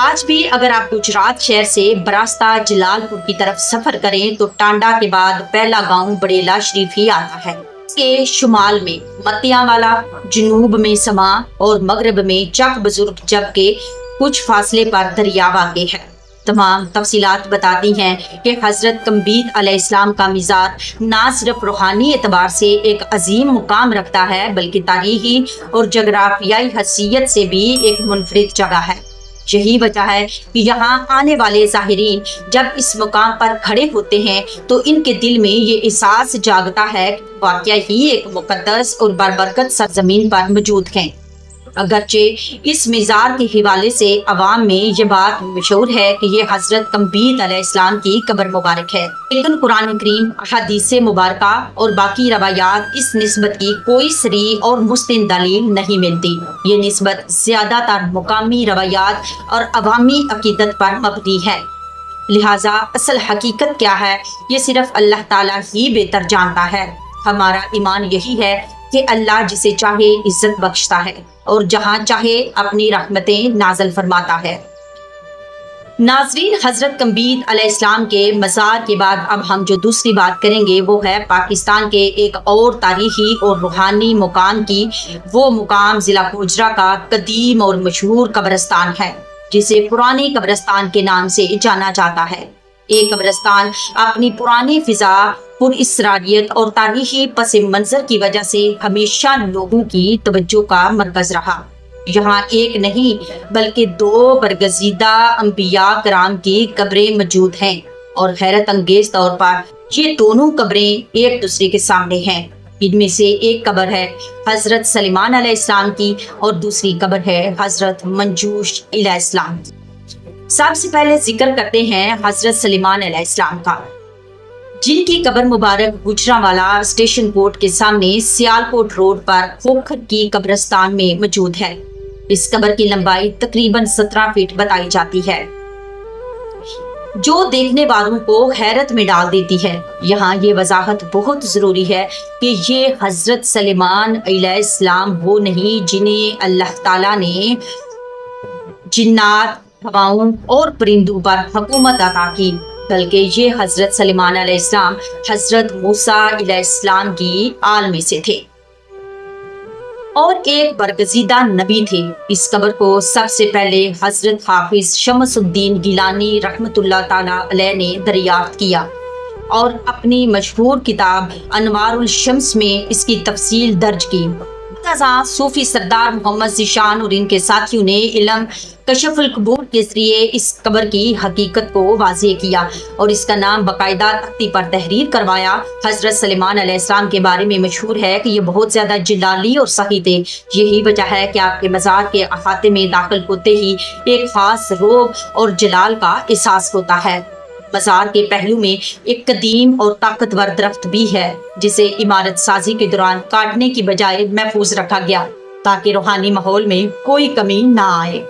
آج بھی اگر آپ گجرات شہر سے براستہ جلال پور کی طرف سفر کریں تو ٹانڈا کے بعد پہلا گاؤں بڑیلا شریف ہی آتا ہے۔ اس کے شمال میں متیاں والا، جنوب میں سما اور مغرب میں چک بزرگ، جبکہ کچھ فاصلے پر دریا واقع ہے۔ تمام تفصیلات بتاتی ہیں کہ حضرت کمبید علیہ السلام کا مزار نہ صرف روحانی اعتبار سے ایک عظیم مقام رکھتا ہے بلکہ تاریخی اور جغرافیائی حیثیت سے بھی ایک منفرد جگہ ہے۔ یہی وجہ ہے کہ یہاں آنے والے زائرین جب اس مقام پر کھڑے ہوتے ہیں تو ان کے دل میں یہ احساس جاگتا ہے کہ واقعہ ہی ایک مقدس اور بابرکت سرزمین پر موجود ہیں۔ اگرچہ اس مزار کے حوالے سے عوام میں یہ بات مشہور ہے کہ یہ حضرت کمبید علیہ السلام کی قبر مبارک ہے، لیکن قرآن کریم، احادیث مبارکہ اور باقی روایات اس نسبت کی کوئی صریح اور مستند دلیل نہیں ملتی۔ یہ نسبت زیادہ تر مقامی روایات اور عوامی عقیدت پر مبنی ہے، لہٰذا اصل حقیقت کیا ہے یہ صرف اللہ تعالیٰ ہی بہتر جانتا ہے۔ ہمارا ایمان یہی ہے کہ اللہ جسے چاہے عزت بخشتا ہے اور جہاں چاہے اپنی رحمتیں نازل فرماتا ہے۔ ناظرین، حضرت کمبید علیہ السلام کے مزار کے بعد اب ہم جو دوسری بات کریں گے وہ ہے پاکستان کے ایک اور تاریخی اور روحانی مقام کی۔ وہ مقام ضلع گوجرا کا قدیم اور مشہور قبرستان ہے جسے پرانی قبرستان کے نام سے جانا جاتا ہے۔ یہ قبرستان اپنی پرانی فضا، پر اسراریت اور تاریخی پس منظر کی وجہ سے ہمیشہ لوگوں کی توجہ کا مرکز رہا۔ یہاں ایک نہیں بلکہ 2 برگزیدہ انبیاء کرام کی قبریں موجود ہیں، اور حیرت انگیز طور پر یہ دونوں قبریں ایک دوسرے کے سامنے ہیں۔ ان میں سے ایک قبر ہے حضرت سلیمان علیہ السلام کی اور دوسری قبر ہے حضرت منجوش علیہ السلام کی۔ سب سے پہلے ذکر کرتے ہیں حضرت سلیمان علیہ السلام کا، جن کی قبر مبارک گوجرانوالہ اسٹیشن کوٹ کے سامنے سیالکوٹ روڈ پر کھوکھر کی قبرستان میں موجود ہے۔ اس قبر کی لمبائی تقریباً 17 فٹ بتائی جاتی ہے، جو دیکھنے والوں کو حیرت میں ڈال دیتی ہے۔ یہاں یہ وضاحت بہت ضروری ہے کہ یہ حضرت سلیمان علیہ السلام وہ نہیں جنہیں اللہ تعالیٰ نے جنات، ہواؤں اور پرندوں پر حکومت عطا کی، بلکہ یہ حضرت سلیمان علیہ السلام حضرت موسیٰ علیہ السلام کی آل میں سے تھے اور ایک برگزیدہ نبی تھے۔ اس قبر کو سب سے پہلے حضرت حافظ شمس الدین گیلانی رحمۃ اللہ تعالی علیہ نے دریافت کیا اور اپنی مشہور کتاب انوار الشمس میں اس کی تفصیل درج کی۔ صوفی سردار محمد ذیشان اور ان کے ساتھیوں نے علم کشف القبور کے ذریعے اس قبر کی حقیقت کو واضح کیا اور اس کا نام باقاعدہ تختی پر تحریر کروایا۔ حضرت سلیمان علیہ السلام کے بارے میں مشہور ہے کہ یہ بہت زیادہ جلالی اور سخی تھے۔ یہی وجہ ہے کہ آپ کے مزار کے احاطے میں داخل ہوتے ہی ایک خاص رعب اور جلال کا احساس ہوتا ہے۔ مزار کے پہلو میں ایک قدیم اور طاقتور درخت بھی ہے جسے عمارت سازی کے دوران کاٹنے کی بجائے محفوظ رکھا گیا تاکہ روحانی ماحول میں کوئی کمی نہ آئے۔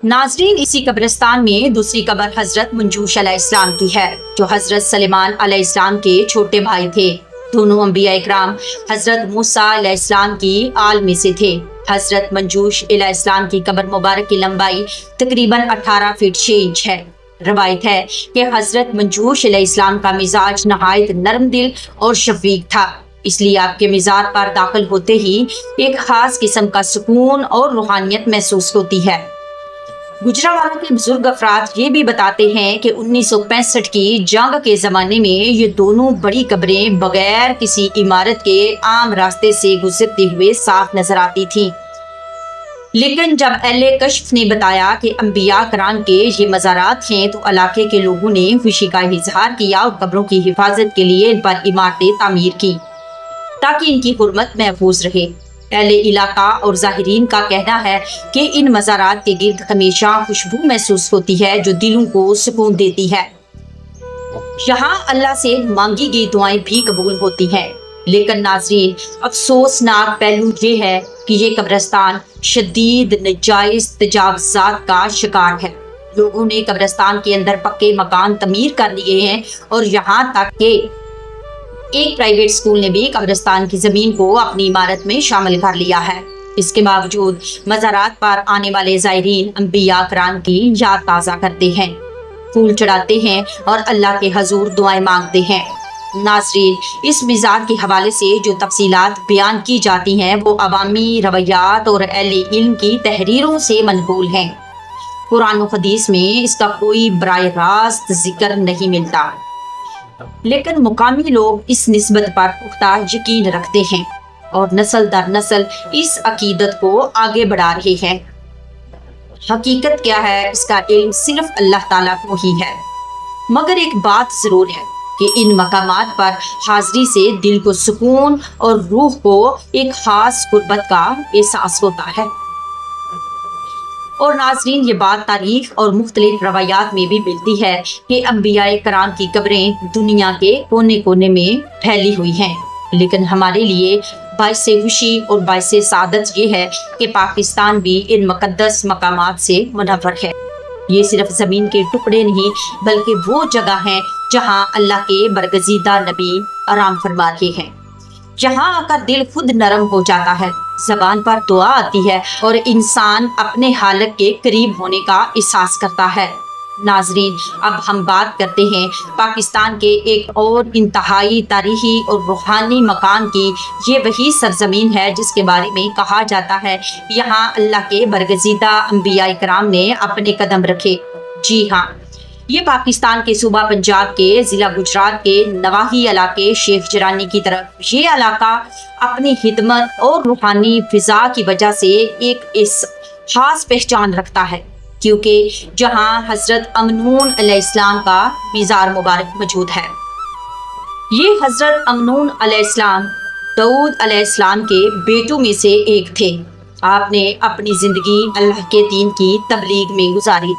ناظرین، اسی قبرستان میں دوسری قبر حضرت منجوش علیہ السلام کی ہے، جو حضرت سلیمان علیہ السلام کے چھوٹے بھائی تھے۔ دونوں انبیاء اکرام حضرت موسیٰ علیہ السلام کی آل میں سے تھے۔ حضرت منجوش علیہ السلام کی قبر مبارک کی لمبائی تقریباً 18 فٹ 6 انچ ہے۔ روایت ہے کہ حضرت منجوش علیہ السلام کا مزاج نہایت نرم دل اور شفیق تھا، اس لیے آپ کے مزار پر داخل ہوتے ہی ایک خاص قسم کا سکون اور روحانیت محسوس ہوتی ہے۔ گجرانوالہ کے بزرگ افراد یہ بھی بتاتے ہیں کہ 1965 کی جنگ کے زمانے میں یہ دونوں بڑی قبریں بغیر کسی عمارت کے عام راستے سے گزرتے ہوئے صاف نظر آتی تھیں، لیکن جب اہل کشف نے بتایا کہ انبیاء کرام کے یہ مزارات ہیں تو علاقے کے لوگوں نے خوشی کا اظہار کیا اور قبروں کی حفاظت کے لیے ان پر عمارتیں تعمیر کی تاکہ ان کی حرمت محفوظ رہے۔ اہل علاقہ اور زائرین کا کہنا ہے کہ ان مزارات کے گرد ہمیشہ خوشبو محسوس ہوتی ہے جو دلوں کو سکون دیتی ہے۔ یہاں اللہ سے مانگی گئی دعائیں بھی قبول ہوتی ہیں، لیکن ناظرین، افسوسناک پہلو یہ ہے کہ یہ قبرستان شدید ناجائز تجاوزات کا شکار ہے۔ لوگوں نے قبرستان کے اندر پکے مکان تعمیر کر لیے ہیں اور یہاں تک کہ ایک پرائیویٹ اسکول نے بھی قبرستان کی زمین کو اپنی عمارت میں شامل کر لیا ہے۔ اس کے باوجود مزارات پر آنے والے زائرین انبیاء کرام کی یاد تازہ کرتے ہیں، پھول چڑھاتے ہیں اور اللہ کے حضور دعائیں مانگتے ہیں۔ ناظرین، اس مزار کے حوالے سے جو تفصیلات بیان کی جاتی ہیں وہ عوامی روایات اور اہل علم کی تحریروں سے منقول ہیں۔ قرآن و حدیث میں اس کا کوئی براہ راست ذکر نہیں ملتا، لیکن مقامی لوگ اس نسبت پر پختہ یقین رکھتے ہیں اور نسل در نسل اس عقیدت کو آگے بڑھا رہے ہیں۔ حقیقت کیا ہے اس کا علم صرف اللہ تعالیٰ کو ہی ہے، مگر ایک بات ضرور ہے کہ ان مقامات پر حاضری سے دل کو سکون اور روح کو ایک خاص قربت کا احساس ہوتا ہے۔ اور ناظرین، یہ بات تاریخ اور مختلف روایات میں بھی ملتی ہے کہ انبیاء کرام کی قبریں دنیا کے کونے کونے میں پھیلی ہوئی ہیں، لیکن ہمارے لیے باعث خوشی اور باعث سعادت یہ ہے کہ پاکستان بھی ان مقدس مقامات سے منور ہے۔ یہ صرف زمین کے ٹکڑے نہیں بلکہ وہ جگہ ہیں جہاں اللہ کے برگزیدہ نبی آرام فرما رہے ہیں۔ یہاں آ کر دل خود نرم ہو جاتا ہے، زبان پر دعا آتی ہے اور انسان اپنے حالت کے قریب ہونے کا احساس کرتا ہے۔ ناظرین، اب ہم بات کرتے ہیں پاکستان کے ایک اور انتہائی تاریخی اور روحانی مکان کی۔ یہ وہی سرزمین ہے جس کے بارے میں کہا جاتا ہے یہاں اللہ کے برگزیدہ انبیاء کرام نے اپنے قدم رکھے۔ جی ہاں، یہ پاکستان کے صوبہ پنجاب کے ضلع گجرات کے نواحی علاقے شیخ جرانی کی طرف یہ علاقہ اپنی خدمت اور روحانی فضا کی وجہ سے ایک خاص پہچان رکھتا ہے، کیونکہ جہاں حضرت امنون علیہ السلام کا مزار مبارک موجود ہے۔ یہ حضرت امنون علیہ السلام داؤد علیہ السلام کے بیٹوں میں سے ایک تھے۔ آپ نے اپنی زندگی اللہ کے دین کی تبلیغ میں گزاری،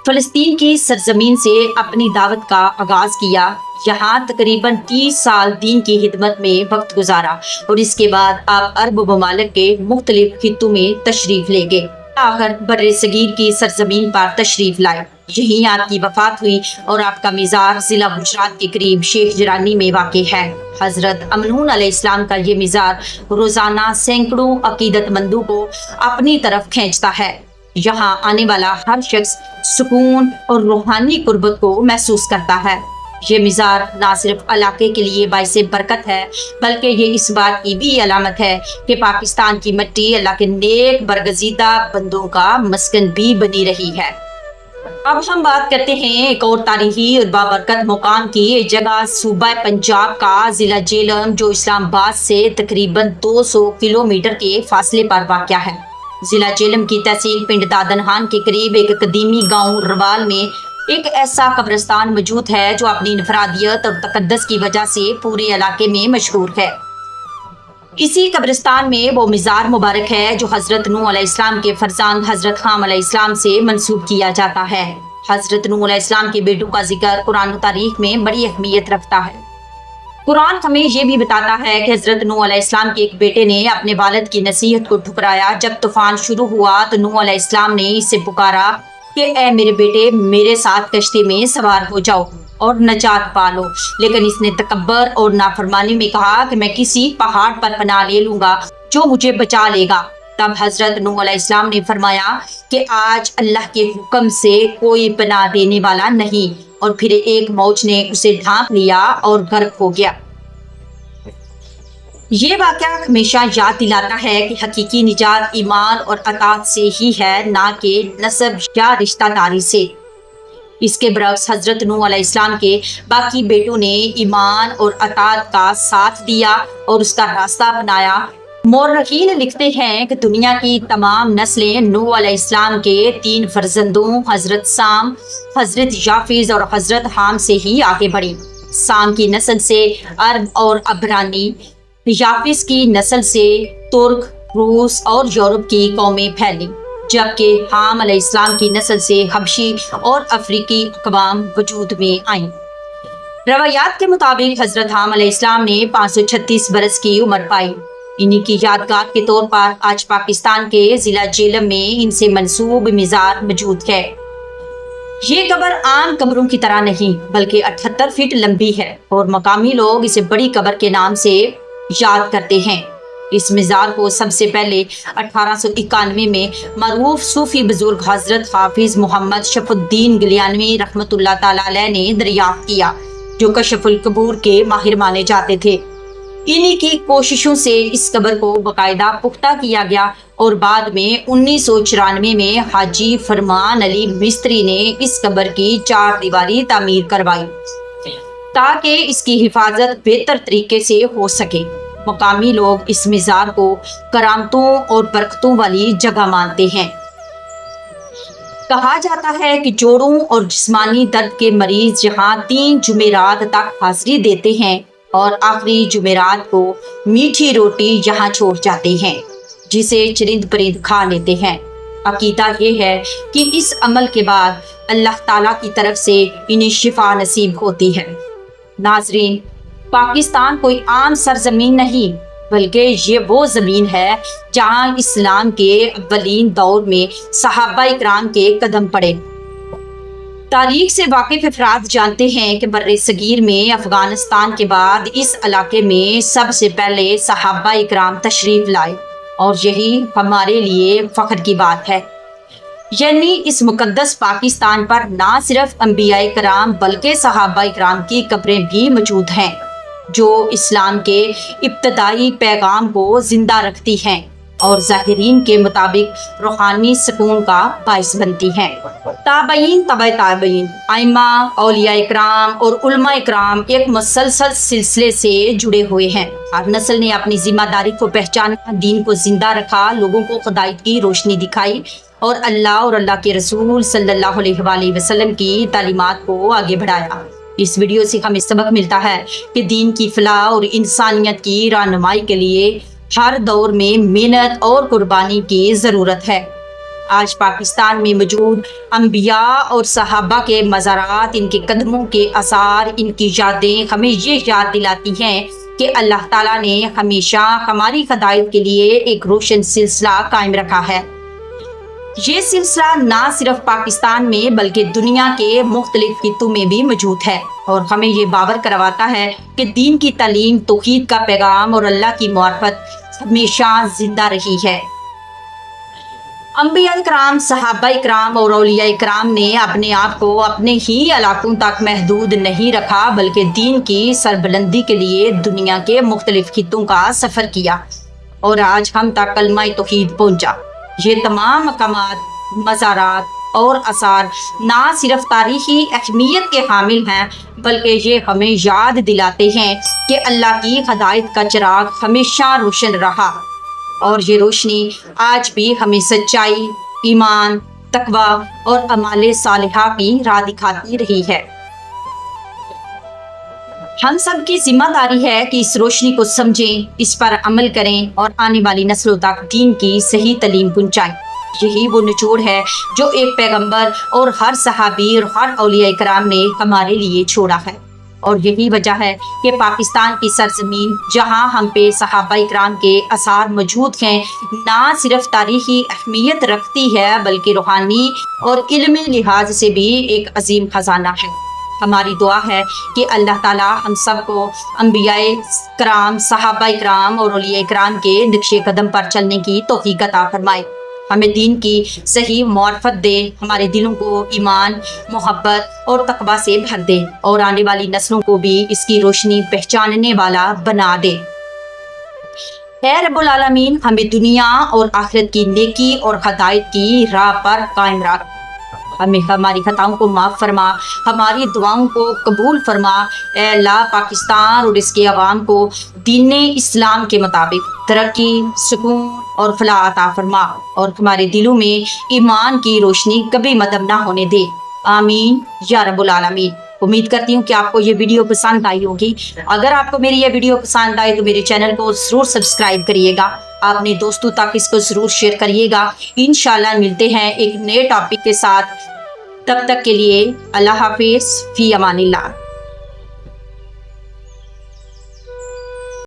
فلسطین کی سرزمین سے اپنی دعوت کا آغاز کیا، یہاں تقریباً 30 سال دین کی خدمت میں وقت گزارا اور اس کے بعد آپ عرب ممالک کے مختلف خطوں میں تشریف لے گئے، آخر بر صغیر کی سرزمین پر تشریف لائے۔ یہیں آپ کی وفات ہوئی اور آپ کا مزار ضلع گجرات کے قریب شیخ جرانی میں واقع ہے۔ حضرت امنون علیہ السلام کا یہ مزار روزانہ سینکڑوں عقیدت مندوں کو اپنی طرف کھینچتا ہے۔ یہاں آنے والا ہر شخص سکون اور روحانی قربت کو محسوس کرتا ہے۔ یہ مزار نہ صرف علاقے کے لیے باعث برکت ہے بلکہ یہ اس بات کی بھی علامت ہے کہ پاکستان کی مٹی اللہ کے نیک برگزیدہ بندوں کا مسکن بھی بنی رہی ہے۔ اب ہم بات کرتے ہیں ایک اور تاریخی اور بابرکت مقام کی۔ یہ جگہ صوبہ پنجاب کا ضلع جہلم جو اسلام آباد سے تقریباً 200 کلومیٹر کے فاصلے پر واقع ہے۔ ضلع جہلم کی تحصیل پنڈ دادنہان کے قریب ایک قدیمی گاؤں روال میں ایک ایسا قبرستان موجود ہے جو اپنی انفرادیت اور تقدس کی وجہ سے پورے علاقے میں مشہور ہے۔ اسی قبرستان میں وہ مزار مبارک ہے جو حضرت نوح علیہ السلام کے فرزند حضرت خام علیہ السلام سے منسوب کیا جاتا ہے۔ حضرت نوح علیہ السلام کے بیٹوں کا ذکر قرآن و تاریخ میں بڑی اہمیت رکھتا ہے۔ قرآن ہمیں یہ بھی بتاتا ہے کہ حضرت نوح علیہ السلام کے ایک بیٹے نے اپنے والد کی نصیحت کو ٹھکرایا۔ جب طوفان شروع ہوا تو نوح علیہ السلام نے اسے پکارا کہ اے میرے بیٹے، میرے ساتھ کشتی میں سوار ہو جاؤ اور نجات پالو، لیکن اس نے تکبر اور نافرمانی میں کہا کہ میں کسی پہاڑ پر پناہ لے لوں گا جو مجھے بچا لے گا۔ تب حضرت نوح علیہ السلام نے فرمایا کہ آج اللہ کے حکم سے کوئی پناہ دینے والا نہیں، اور پھر ایک موج نے اسے ڈھانپ لیا اور غرق ہو گیا۔ یہ واقعہ ہمیشہ یاد دلاتا ہے کہ حقیقی نجات ایمان اور اطاعت سے ہی ہے، نہ کہ نسب یا رشتہ داری سے۔ اس کے برعکس حضرت نوح علیہ السلام کے باقی بیٹوں نے ایمان اور اطاعت کا ساتھ دیا اور اس کا راستہ اپنایا۔ مورخین لکھتے ہیں کہ دنیا کی تمام نسلیں نوح علیہ السلام کے 3 فرزندوں حضرت سام، حضرت یافز اور حضرت حام سے ہی آگے بڑھی۔ سام کی نسل سے عرب اور عبرانی، یافز کی نسل سے ترک، روس اور یورپ کی قومیں پھیلی، جبکہ حام علیہ السلام کی نسل سے حبشی اور افریقی اقوام وجود میں آئیں۔ روایات کے مطابق حضرت حام علیہ السلام نے 536 برس کی عمر پائی۔ انہی کی یادگار کے طور پر آج پاکستان کے ضلع جہلم میں ان سے منسوب مزار موجود ہے۔ یہ قبر عام قبروں کی طرح نہیں بلکہ 78 فٹ لمبی ہے اور مقامی لوگ اسے بڑی قبر کے نام سے یاد کرتے ہیں۔ اس مزار کو سب سے پہلے 1891 میں معروف صوفی بزرگ حضرت حافظ محمد شف الدین گلیانوی رحمۃ اللہ تعالی علیہ نے دریافت کیا، جو کشف القبور کے ماہر مانے جاتے تھے۔ انہی کی کوششوں سے اس قبر کو باقاعدہ پختہ کیا گیا اور بعد میں 1994 میں حاجی فرمان علی مستری نے اس قبر کی 4 دیواری تعمیر کروائی تاکہ اس کی حفاظت بہتر طریقے سے ہو سکے۔ مقامی لوگ اس مزار کو کرامتوں اور برکتوں والی جگہ مانتے ہیں۔ کہا جاتا ہے کہ جوڑوں اور جسمانی درد کے مریض یہاں 3 جمعرات تک حاضری دیتے ہیں اور آخری جمعرات کو میٹھی روٹی یہاں چھوڑ جاتے ہیں، جسے چرند پرند کھا لیتے ہیں۔ عقیدہ یہ ہے کہ اس عمل کے بعد اللہ تعالیٰ کی طرف سے انہیں شفا نصیب ہوتی ہے۔ ناظرین، پاکستان کوئی عام سرزمین نہیں، بلکہ یہ وہ زمین ہے جہاں اسلام کے اولین دور میں صحابہ اکرام کے قدم پڑے۔ تاریخ سے واقف افراد جانتے ہیں کہ بر صغیر میں افغانستان کے بعد اس علاقے میں سب سے پہلے صحابہ اکرام تشریف لائے، اور یہی ہمارے لیے فخر کی بات ہے۔ یعنی اس مقدس پاکستان پر نہ صرف انبیاء کرام بلکہ صحابہ اکرام کی قبریں بھی موجود ہیں، جو اسلام کے ابتدائی پیغام کو زندہ رکھتی ہیں اور ظاہرین کے مطابق روحانی سکون کا باعث بنتی ہیں۔ تابعین، تبع تابعین، ائمہ، اولیاء اکرام اور علماء اکرام ایک مسلسل سلسلے سے جڑے ہوئے ہیں۔ ہر نسل نے اپنی ذمہ داری کو پہچانا، دین کو زندہ رکھا، لوگوں کو ہدایت کی روشنی دکھائی اور اللہ اور اللہ کے رسول صلی اللہ علیہ وآلہ وسلم کی تعلیمات کو آگے بڑھایا۔ اس ویڈیو سے ہمیں سبق ملتا ہے کہ دین کی فلاح اور انسانیت کی رہنمائی کے لیے ہر دور میں محنت اور قربانی کی ضرورت ہے۔ آج پاکستان میں موجود انبیاء اور صحابہ کے مزارات، ان کے قدموں کے آثار، ان کی یادیں ہمیں یہ یاد دلاتی ہیں کہ اللہ تعالیٰ نے ہمیشہ ہماری ہدایت کے لیے ایک روشن سلسلہ قائم رکھا ہے۔ یہ سلسلہ نہ صرف پاکستان میں بلکہ دنیا کے مختلف خطوں میں بھی موجود ہے، اور ہمیں یہ باور کرواتا ہے کہ دین کی تعلیم، توحید کا پیغام اور اللہ کی معرفت ہمیشہ زندہ رہی ہے۔ انبیاء کرام، صحابہ کرام اور اولیاء کرام نے اپنے آپ کو اپنے ہی علاقوں تک محدود نہیں رکھا، بلکہ دین کی سربلندی کے لیے دنیا کے مختلف خطوں کا سفر کیا، اور آج ہم تک کلمہ توحید پہنچا۔ یہ تمام مقامات، مزارات اور آثار نہ صرف تاریخی اہمیت کے حامل ہیں، بلکہ یہ ہمیں یاد دلاتے ہیں کہ اللہ کی ہدایت کا چراغ ہمیشہ روشن رہا، اور یہ روشنی آج بھی ہمیں سچائی، ایمان، تقوی اور اعمال صالحہ کی راہ دکھاتی رہی ہے۔ ہم سب کی ذمہ داری ہے کہ اس روشنی کو سمجھیں، اس پر عمل کریں اور آنے والی نسلوں تک دین کی صحیح تعلیم پہنچائیں۔ یہی وہ نچوڑ ہے جو ایک پیغمبر اور ہر صحابی اور ہر اولیاء کرام نے ہمارے لیے چھوڑا ہے، اور یہی وجہ ہے کہ پاکستان کی سرزمین، جہاں ہم پہ صحابہ کرام کے آثار موجود ہیں، نہ صرف تاریخی اہمیت رکھتی ہے بلکہ روحانی اور علمی لحاظ سے بھی ایک عظیم خزانہ ہے۔ ہماری دعا ہے کہ اللہ تعالیٰ ہم سب کو انبیاء کرام، صحابہ کرام اور اولیاء کرام کے نقش قدم پر چلنے کی توفیق عطا فرمائے، ہمیں دین کی صحیح معرفت دے، ہمارے دلوں کو ایمان، محبت اور تقوی سے بھر دے، اور آنے والی نسلوں کو بھی اس کی روشنی پہچاننے والا بنا دے۔ اے رب العالمین، ہمیں دنیا اور آخرت کی نیکی اور ہدایت کی راہ پر قائم رکھ، ہمیں ہماری خطاؤں کو معاف فرما، ہماری دعاؤں کو قبول فرما۔ اے اللہ، پاکستان اور اس کے عوام کو دین اسلام کے مطابق ترقی، سکون اور فلاح عطا فرما، اور ہمارے دلوں میں ایمان کی روشنی کبھی مدھم نہ ہونے دے۔ آمین یا رب العالمین۔ امید کرتی ہوں کہ آپ کو یہ ویڈیو پسند آئی ہوگی۔ اگر آپ کو میری یہ ویڈیو پسند آئے تو میرے چینل کو ضرور سبسکرائب کریے گا، اپنے دوستوں تک اس کو ضرور شیئر کریے گا۔ انشاءاللہ ملتے ہیں ایک نئے ٹاپک کے ساتھ، تب تک کے لیے اللہ حافظ، فی امان اللہ۔